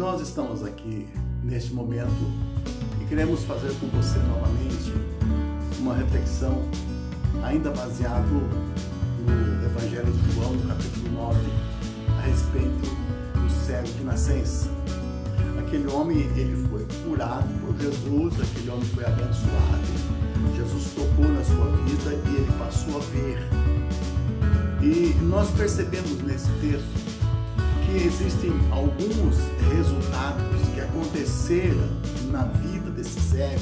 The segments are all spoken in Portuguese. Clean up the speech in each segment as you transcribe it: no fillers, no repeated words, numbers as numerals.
nós estamos aqui neste momento e queremos fazer com você novamente uma reflexão ainda baseado no Evangelho de João, no capítulo 9, a respeito do cego de nascença. Aquele homem, ele foi curado por Jesus, aquele homem foi abençoado, Jesus tocou na sua vida e ele passou a ver. E nós percebemos nesse texto que existem alguns resultados que aconteceram na vida desse cego.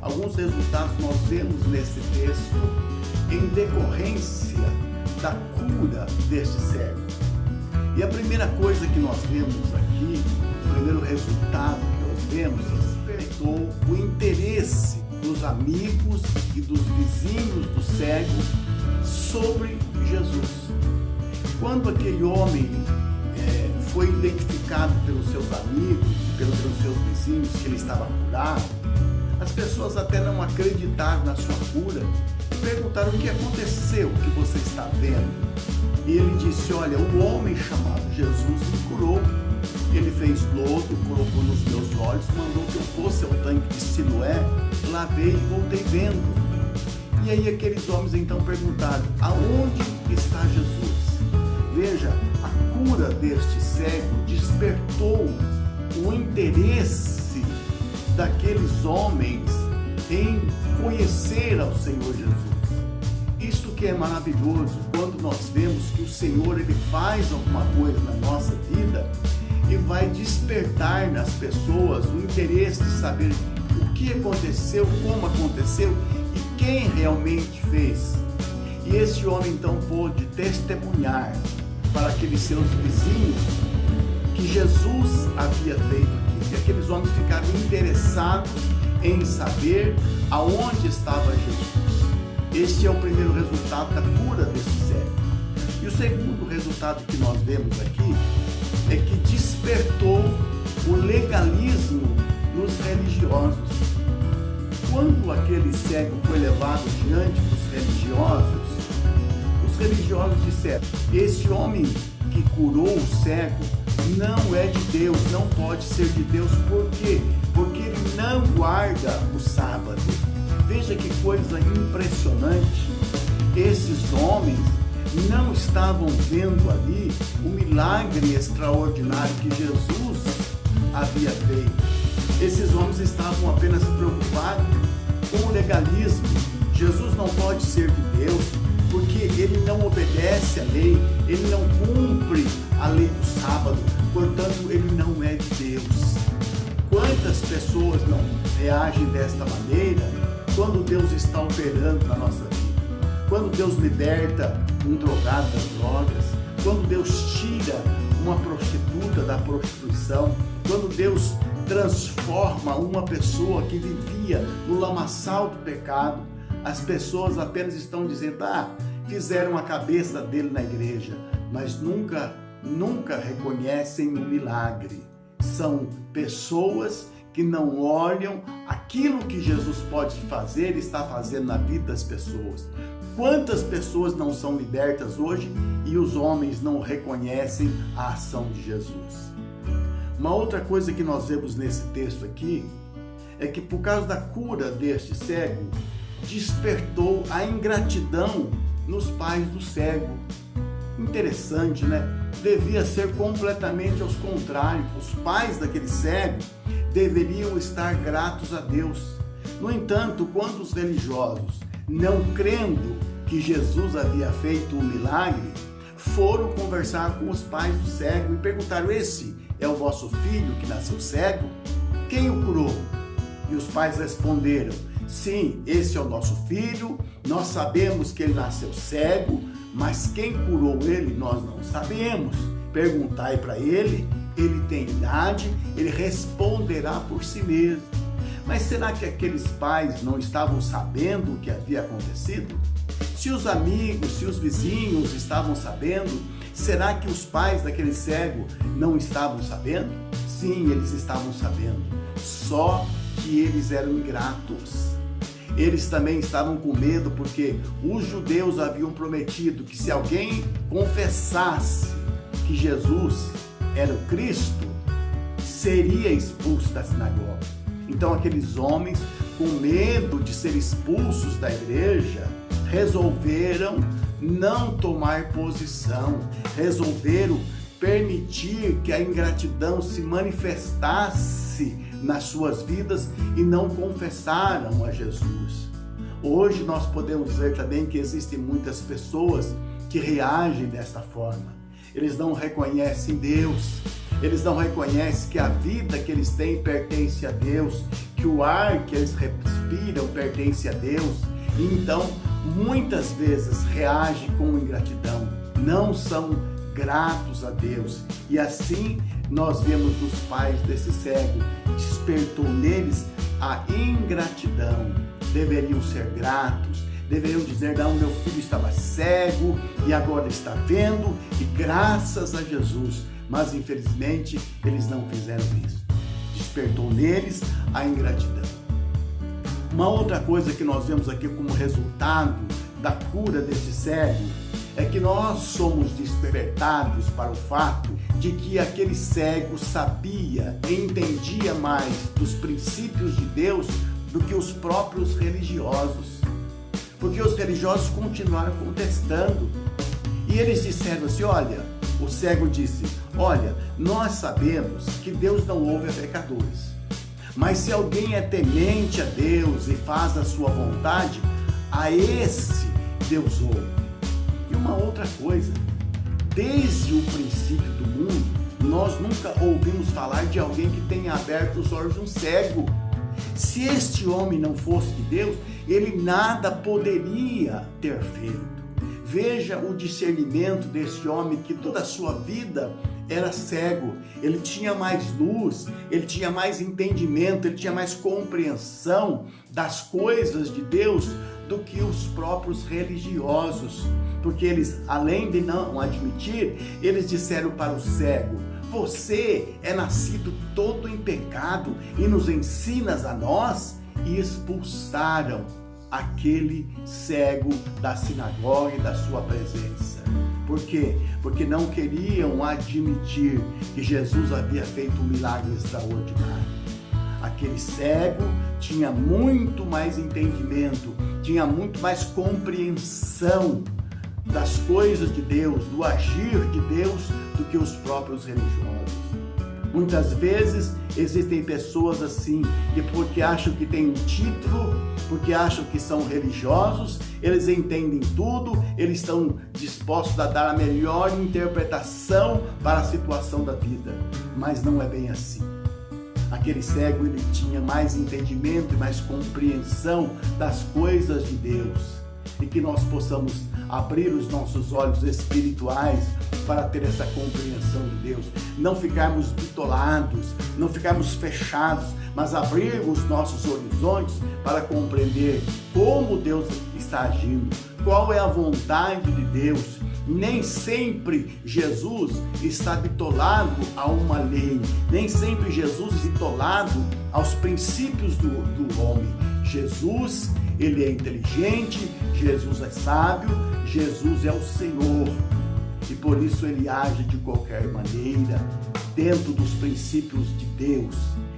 Alguns resultados nós vemos nesse texto em decorrência da cura deste cego. E a primeira coisa que nós vemos aqui, o primeiro resultado que nós vemos, despertou o interesse dos amigos e dos vizinhos do cego sobre Jesus. Quando aquele homem foi identificado pelos seus amigos, pelos seus vizinhos que ele estava curado, as pessoas até não acreditaram na sua cura e perguntaram: o que aconteceu que você está vendo? E ele disse: olha, um homem chamado Jesus me curou. Ele fez lodo, colocou nos meus olhos, mandou que eu fosse ao tanque de Siloé, lavei e voltei vendo. E aí aqueles homens então perguntaram: aonde está Jesus? Veja, a cura deste cego despertou o interesse daqueles homens em conhecer ao Senhor Jesus. Isto que é maravilhoso, quando nós vemos que o Senhor ele faz alguma coisa na nossa vida e vai despertar nas pessoas o interesse de saber o que aconteceu, como aconteceu e quem realmente fez. E esse homem então pôde testemunhar para aqueles seus vizinhos que Jesus havia feito aqui. E aqueles homens ficaram interessados em saber aonde estava Jesus. Este é o primeiro resultado da cura desse cego. E o segundo resultado que nós vemos aqui é que despertou o legalismo nos religiosos. Quando aquele cego foi levado diante dos religiosos, os religiosos disseram: esse homem que curou o cego não é de Deus, não pode ser de Deus. Por quê? Porque ele não guarda o sábado. Veja que coisa impressionante. Esses homens não estavam vendo ali o milagre extraordinário que Jesus havia feito. Esses homens estavam apenas preocupados com o legalismo. Jesus não pode ser de Deus, porque ele não obedece à lei, ele não cumpre a lei do sábado, portanto ele não é de Deus. Quantas pessoas não reagem desta maneira quando Deus está operando na nossa vida? Quando Deus liberta um drogado das drogas, quando Deus tira uma prostituta da prostituição, quando Deus transforma uma pessoa que vivia no lamaçal do pecado, as pessoas apenas estão dizendo: fizeram a cabeça dele na igreja, mas nunca reconhecem o milagre. São pessoas que não olham aquilo que Jesus pode fazer e está fazendo na vida das pessoas. Quantas pessoas não são libertas hoje e os homens não reconhecem a ação de Jesus? Uma outra coisa que nós vemos nesse texto aqui é que, por causa da cura deste cego, despertou a ingratidão nos pais do cego. Interessante, né? Devia ser completamente aos contrários. Os pais daquele cego deveriam estar gratos a Deus. No entanto, quando os religiosos, não crendo que Jesus havia feito um milagre, foram conversar com os pais do cego e perguntaram: esse é o vosso filho que nasceu cego? Quem o curou? E os pais responderam: sim, esse é o nosso filho, nós sabemos que ele nasceu cego, mas quem curou ele nós não sabemos. Perguntai para ele, ele tem idade, ele responderá por si mesmo. Mas será que aqueles pais não estavam sabendo o que havia acontecido? Se os amigos, se os vizinhos estavam sabendo, será que os pais daquele cego não estavam sabendo? Sim, eles estavam sabendo, só que eles eram ingratos. Eles também estavam com medo porque os judeus haviam prometido que se alguém confessasse que Jesus era o Cristo, seria expulso da sinagoga. Então aqueles homens, com medo de ser expulsos da igreja, resolveram não tomar posição, resolveram permitir que a ingratidão se manifestasse nas suas vidas e não confessaram a Jesus. Hoje nós podemos ver também que existem muitas pessoas que reagem desta forma. Eles não reconhecem Deus, eles não reconhecem que a vida que eles têm pertence a Deus, que o ar que eles respiram pertence a Deus. E então, muitas vezes reagem com ingratidão, não são gratos a Deus. E assim nós vemos os pais desse cego, despertou neles a ingratidão. Deveriam ser gratos, deveriam dizer: não, meu filho estava cego e agora está vendo, e graças a Jesus. Mas infelizmente eles não fizeram isso. Despertou neles a ingratidão. Uma outra coisa que nós vemos aqui como resultado da cura desse cego é que nós somos despertados para o fato de que aquele cego sabia e entendia mais dos princípios de Deus do que os próprios religiosos. Porque os religiosos continuaram contestando. E eles disseram assim: olha, o cego disse: olha, nós sabemos que Deus não ouve a pecadores. Mas se alguém é temente a Deus e faz a sua vontade, a esse Deus ouve. E uma outra coisa, desde o princípio do mundo, nós nunca ouvimos falar de alguém que tenha aberto os olhos de um cego. Se este homem não fosse de Deus, ele nada poderia ter feito. Veja o discernimento desse homem que toda a sua vida era cego. Ele tinha mais luz, ele tinha mais entendimento, ele tinha mais compreensão das coisas de Deus do que os próprios religiosos. Porque eles, além de não admitir, eles disseram para o cego: você é nascido todo em pecado e nos ensinas a nós? E expulsaram aquele cego da sinagoga e da sua presença. Por quê? Porque não queriam admitir que Jesus havia feito um milagre extraordinário. Aquele cego tinha muito mais entendimento, tinha muito mais compreensão das coisas de Deus, do agir de Deus, do que os próprios religiosos. Muitas vezes existem pessoas assim, que porque acham que têm um título, porque acham que são religiosos, eles entendem tudo, eles estão dispostos a dar a melhor interpretação para a situação da vida. Mas não é bem assim. Aquele cego, ele tinha mais entendimento e mais compreensão das coisas de Deus. E que nós possamos abrir os nossos olhos espirituais para ter essa compreensão de Deus. Não ficarmos bitolados, não ficarmos fechados, mas abrirmos nossos horizontes para compreender como Deus está agindo, qual é a vontade de Deus. Nem sempre Jesus está bitolado a uma lei, nem sempre Jesus está bitolado aos princípios do homem. Jesus, ele é inteligente, Jesus é sábio, Jesus é o Senhor. E por isso ele age de qualquer maneira, dentro dos princípios de Deus,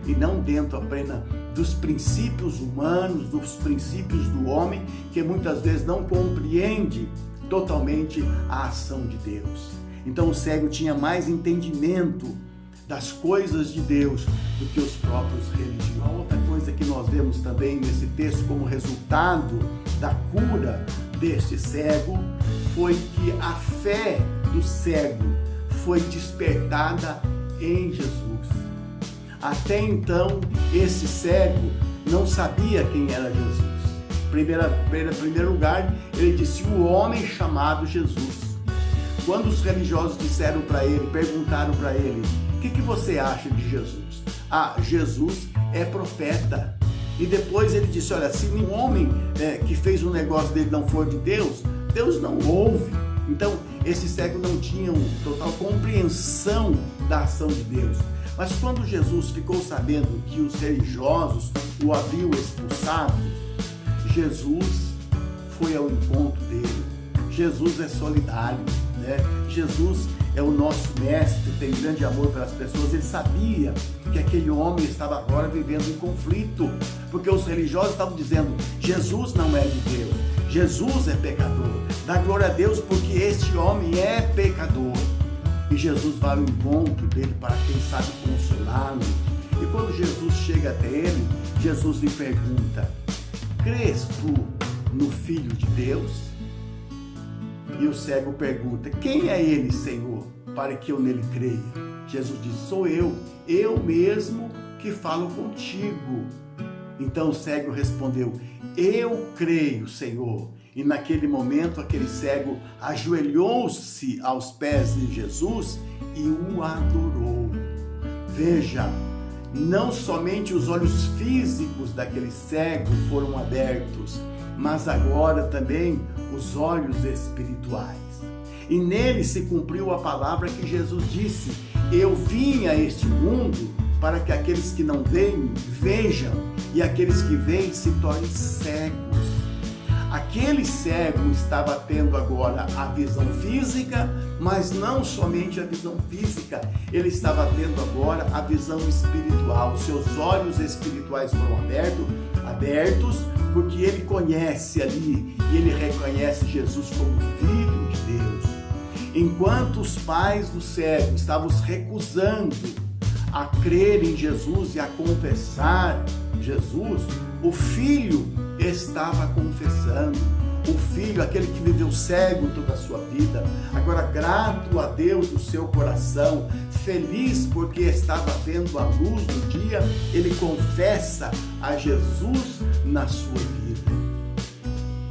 e não dentro apenas dos princípios humanos, dos princípios do homem, que muitas vezes não compreende totalmente a ação de Deus. Então o cego tinha mais entendimento das coisas de Deus do que os próprios religiosos. Uma outra coisa que nós vemos também nesse texto como resultado da cura deste cego foi que a fé do cego foi despertada em Jesus. Até então, esse cego não sabia quem era Jesus. Em primeiro lugar, ele disse: o homem chamado Jesus. Quando os religiosos disseram para ele, perguntaram para ele: o que você acha de Jesus? Ah, Jesus é profeta. E depois ele disse: olha, se um homem que fez um negócio dele não for de Deus, Deus não ouve. Então, esse cego não tinha total compreensão da ação de Deus. Mas quando Jesus ficou sabendo que os religiosos o haviam expulsado, Jesus foi ao encontro dele. Jesus é solidário, né? Jesus, é o nosso mestre, tem grande amor pelas pessoas. Ele sabia que aquele homem estava agora vivendo em conflito, porque os religiosos estavam dizendo: Jesus não é de Deus, Jesus é pecador, dá glória a Deus porque este homem é pecador. E Jesus vai ao encontro dele para, quem sabe, consolá-lo. E quando Jesus chega até ele, Jesus lhe pergunta: crês tu no Filho de Deus? E o cego pergunta: quem é ele, Senhor, para que eu nele creia? Jesus diz: sou eu mesmo que falo contigo. Então o cego respondeu: eu creio, Senhor. E naquele momento aquele cego ajoelhou-se aos pés de Jesus e o adorou. Veja, não somente os olhos físicos daquele cego foram abertos, mas agora também os olhos espirituais. E nele se cumpriu a palavra que Jesus disse: eu vim a este mundo para que aqueles que não veem, vejam, e aqueles que veem se tornem cegos. Aquele cego estava tendo agora a visão física, mas não somente a visão física, ele estava tendo agora a visão espiritual. Seus olhos espirituais foram abertos, porque ele conhece ali e ele reconhece Jesus como Filho de Deus. Enquanto os pais do cego estavam se recusando a crer em Jesus e a confessar Jesus, o filho estava confessando. O filho, aquele que viveu cego toda a sua vida, agora grato a Deus no seu coração, feliz porque estava vendo a luz do dia, ele confessa a Jesus na sua vida.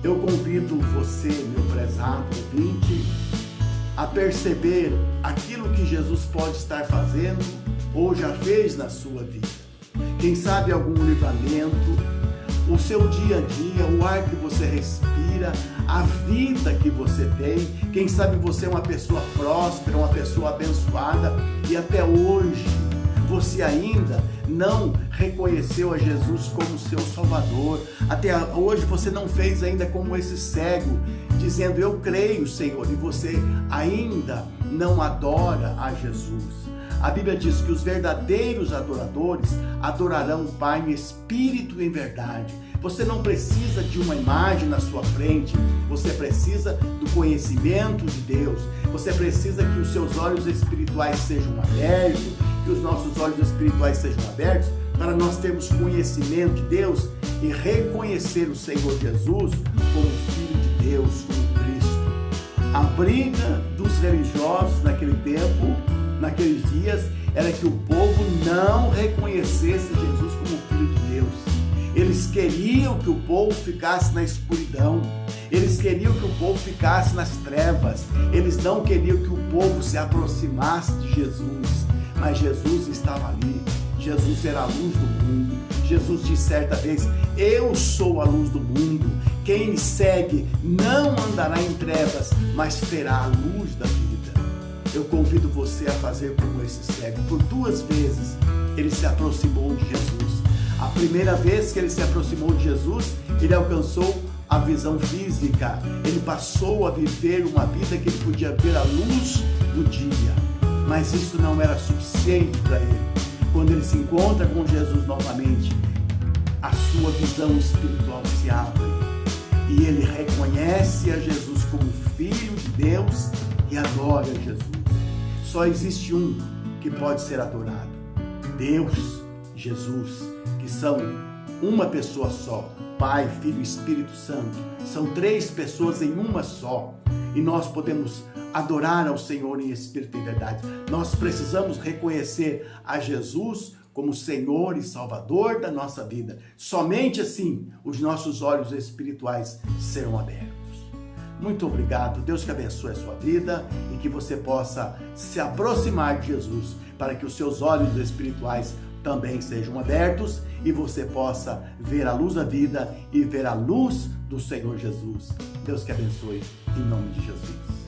Eu convido você, meu prezado ouvinte, a perceber aquilo que Jesus pode estar fazendo ou já fez na sua vida. Quem sabe algum livramento, o seu dia a dia, o ar que você respira, a vida que você tem. Quem sabe você é uma pessoa próspera, uma pessoa abençoada e até hoje você ainda não reconheceu a Jesus como seu Salvador. Até hoje você não fez ainda como esse cego, dizendo: eu creio, Senhor, e você ainda não adora a Jesus. A Bíblia diz que os verdadeiros adoradores adorarão o Pai em espírito e em verdade. Você não precisa de uma imagem na sua frente, você precisa do conhecimento de Deus. Você precisa que os seus olhos espirituais sejam abertos, que os nossos olhos espirituais sejam abertos, para nós termos conhecimento de Deus e reconhecer o Senhor Jesus como Filho de Deus, como Cristo. A briga dos religiosos naquele tempo, naqueles dias, era que o povo não reconhecesse Jesus como Filho de Deus. Eles queriam que o povo ficasse na escuridão, eles queriam que o povo ficasse nas trevas, eles não queriam que o povo se aproximasse de Jesus, mas Jesus estava ali. Jesus era a luz do mundo. Jesus disse certa vez: eu sou a luz do mundo, quem me segue não andará em trevas, mas terá a luz da vida. Eu convido você a fazer como esse cego. Por 2 vezes ele se aproximou de Jesus. A primeira vez que ele se aproximou de Jesus, ele alcançou a visão física. Ele passou a viver uma vida que ele podia ver a luz do dia. Mas isso não era suficiente para ele. Quando ele se encontra com Jesus novamente, a sua visão espiritual se abre e ele reconhece a Jesus como Filho de Deus e adora Jesus. Só existe um que pode ser adorado: Deus, Jesus, que são uma pessoa só. Pai, Filho e Espírito Santo. São 3 pessoas em uma só. E nós podemos adorar ao Senhor em espírito e verdade. Nós precisamos reconhecer a Jesus como Senhor e Salvador da nossa vida. Somente assim os nossos olhos espirituais serão abertos. Muito obrigado. Deus que abençoe a sua vida e que você possa se aproximar de Jesus para que os seus olhos espirituais também sejam abertos e você possa ver a luz da vida e ver a luz do Senhor Jesus. Deus que abençoe em nome de Jesus.